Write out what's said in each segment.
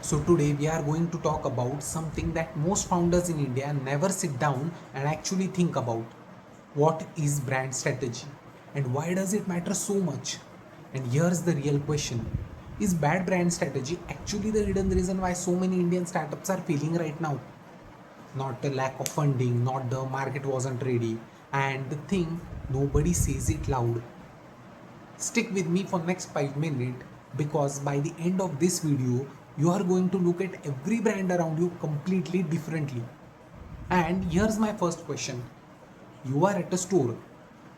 So today we are going to talk about something that most founders in India never sit down and actually think about. What is brand strategy and why does it matter so much? And here's the real question. Is bad brand strategy actually the hidden reason why so many Indian startups are failing right now? Not the lack of funding, not the market wasn't ready, and the thing, nobody says it loud. Stick with me for next 5 minutes because by the end of this video you are going to look at every brand around you completely differently. And here's my first question. You are at a store.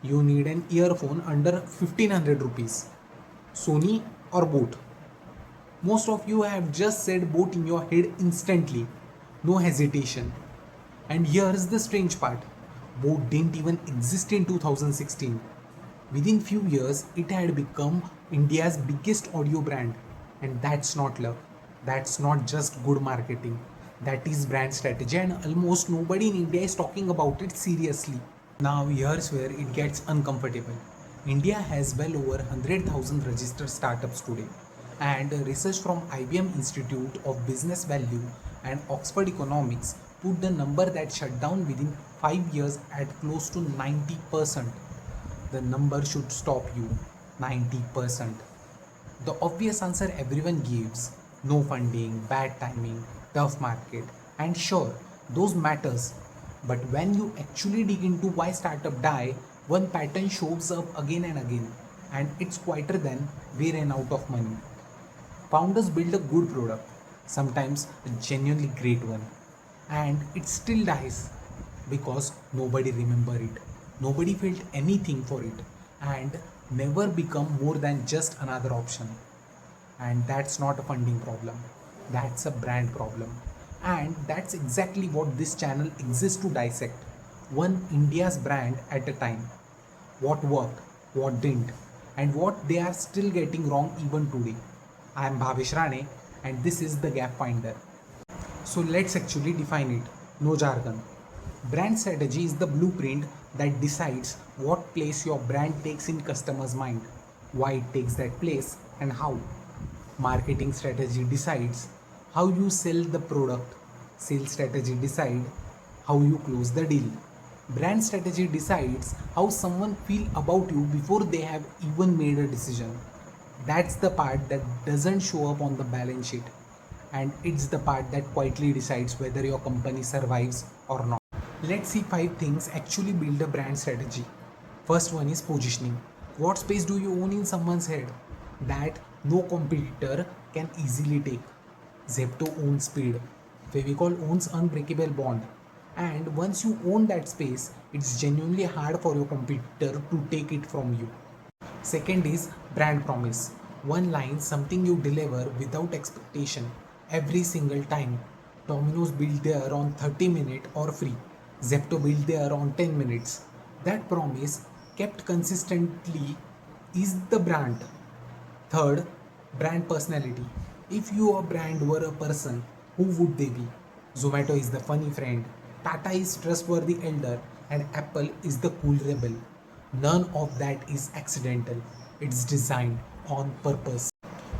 You need an earphone under 1500 rupees. Sony or boat? Most of you have just said boat in your head instantly. No hesitation. And here's the strange part. Boat didn't even exist in 2016. Within few years, it had become India's biggest audio brand. And that's not luck. That's not just good marketing. That is brand strategy and almost nobody in India is talking about it seriously. Now here's where it gets uncomfortable. India has well over 100,000 registered startups today, and research from IBM Institute of Business Value and Oxford Economics put the number that shut down within 5 years at close to 90%. The number should stop you. 90%. The obvious answer everyone gives: no funding, bad timing, tough market, and sure, those matters. But when you actually dig into why startup die, one pattern shows up again and again, and it's quieter than we ran out of money. Founders build a good product, sometimes a genuinely great one, and it still dies because nobody remember it, nobody felt anything for it, and never become more than just another option. And that's not a funding problem, that's a brand problem. And that's exactly what this channel exists to dissect, one India's brand at a time. What worked, what didn't, and what they are still getting wrong even today. I am Bhavesh Rane and this is the Gap Finder. So let's actually define it. No jargon. Brand strategy is the blueprint that decides what place your brand takes in customers' mind, why it takes that place, and how. Marketing strategy decides how you sell the product. Sales strategy decides how you close the deal. Brand strategy decides how someone feel about you before they have even made a decision. That's the part that doesn't show up on the balance sheet, and it's the part that quietly decides whether your company survives or not. Let's see 5 things actually build a brand strategy. First one is positioning. What space do you own in someone's head that no competitor can easily take? Zepto owns speed. Fevicol owns unbreakable bond. And once you own that space, it's genuinely hard for your competitor to take it from you. Second is brand promise. One line, something you deliver without expectation every single time. Domino's built there on 30 minutes or free. Zepto built there on 10 minutes. That promise kept consistently is the brand. Third, brand personality. If your brand were a person, who would they be? Zomato is the funny friend, Tata is trustworthy elder, and Apple is the cool rebel. None of that is accidental. It's designed on purpose.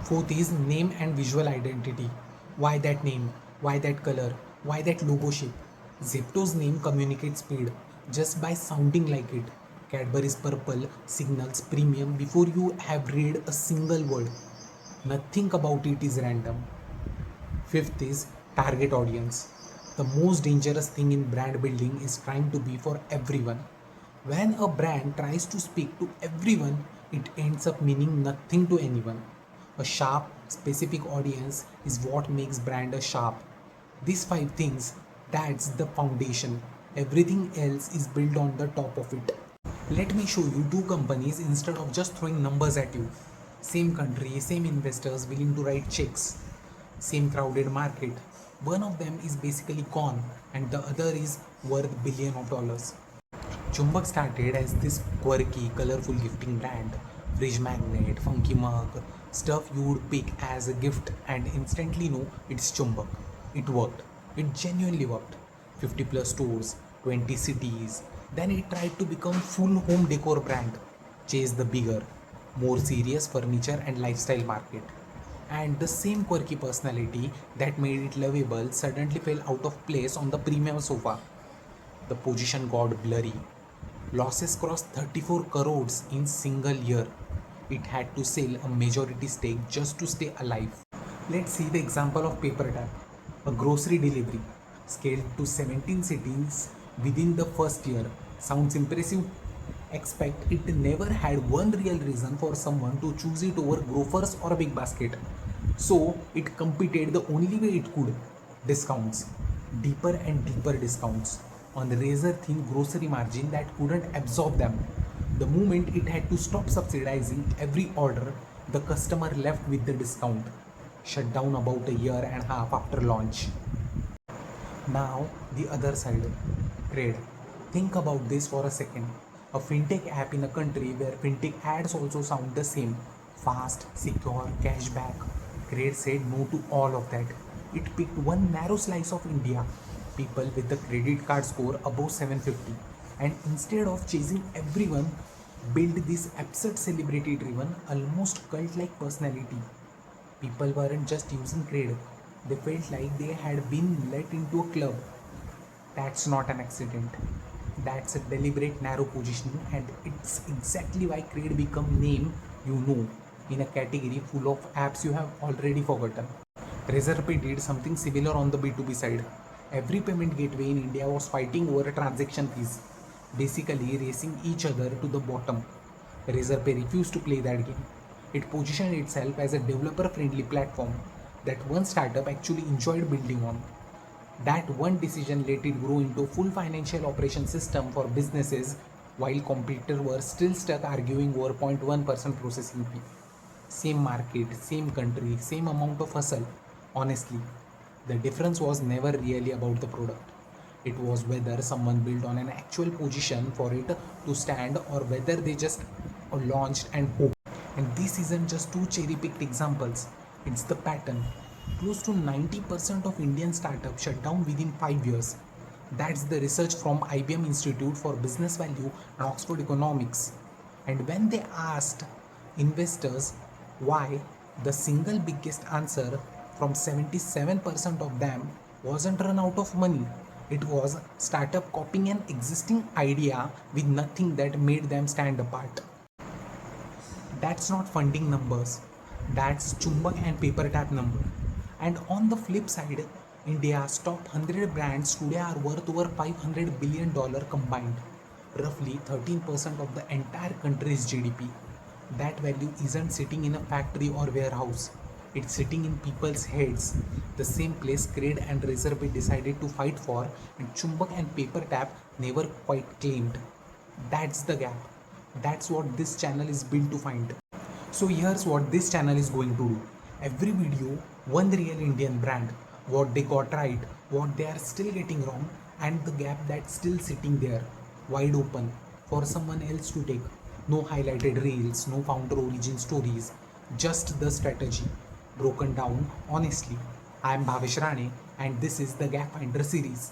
Fourth is name and visual identity. Why that name? Why that color? Why that logo shape? Zepto's name communicates speed just by sounding like it. Cadbury's purple signals premium before you have read a single word. Nothing about it is random. Fifth is target audience. The most dangerous thing in brand building is trying to be for everyone. When a brand tries to speak to everyone, it ends up meaning nothing to anyone. A sharp, specific audience is what makes brand a sharp. These 5 things, that's the foundation. Everything else is built on the top of it. Let me show you 2 companies instead of just throwing numbers at you. Same country, same investors willing to write checks, same crowded market. One of them is basically gone and the other is worth billion of dollars. Chumbak started as this quirky, colorful gifting brand. Fridge magnet, funky mug, stuff you would pick as a gift and instantly know it's Chumbak. It worked. It genuinely worked. 50 plus stores, 20 cities. Then it tried to become full home decor brand. Chase the bigger, more serious furniture and lifestyle market. And the same quirky personality that made it lovable suddenly fell out of place on the premium sofa. The position got blurry. Losses crossed 34 crores in single year. It had to sell a majority stake just to stay alive. Let's see the example of PepperTap, a grocery delivery scaled to 17 cities within the first year. Sounds impressive? Expect it never had one real reason for someone to choose it over Grofers or a Big Basket. So it competed the only way it could: discounts, deeper and deeper discounts on the razor thin grocery margin that couldn't absorb them. The moment it had to stop subsidizing every order, the customer left with the discount. Shut down about a year and a half after launch. Now, the other side, CRED. Think about this for a second. A fintech app in a country where fintech ads also sound the same: fast, secure, cashback. CRED said no to all of that. It picked one narrow slice of India, people with a credit card score above 750, and instead of chasing everyone, built this absurd celebrity driven, almost cult like personality. People weren't just using CRED, they felt like they had been let into a club. That's not an accident. That's a deliberate narrow positioning, and it's exactly why CRED become name you know in a category full of apps you have already forgotten. Razorpay did something similar on the B2B side. Every payment gateway in India was fighting over transaction fees, basically racing each other to the bottom. Razorpay refused to play that game. It positioned itself as a developer friendly platform that one startup actually enjoyed building on. That one decision let it grow into a full financial operation system for businesses while competitors were still stuck arguing over 0.1% processing fee. Same market, same country, same amount of hustle. Honestly, the difference was never really about the product. It was whether someone built on an actual position for it to stand or whether they just launched and hoped. And this isn't just two cherry picked examples, it's the pattern. Close to 90% of Indian startups shut down within 5 years. That's the research from IBM Institute for Business Value and Oxford Economics. And when they asked investors why, the single biggest answer from 77% of them wasn't run out of money. It was startup copying an existing idea with nothing that made them stand apart. That's not funding numbers. That's Chumbak and PepperTap number. And on the flip side, India's top 100 brands today are worth over $500 billion combined, roughly 13% of the entire country's GDP. That value isn't sitting in a factory or warehouse. It's sitting in people's heads, the same place CRED and Razorpay decided to fight for, and Chumbak and PepperTap never quite claimed. That's the gap. That's what this channel is built to find. So here's what this channel is going to do. Every video, one real Indian brand, what they got right, what they are still getting wrong, and the gap that's still sitting there, wide open, for someone else to take. No highlighted reels, no founder origin stories, just the strategy, broken down honestly. I am Bhavesh Rane, and this is the Gap Finder series.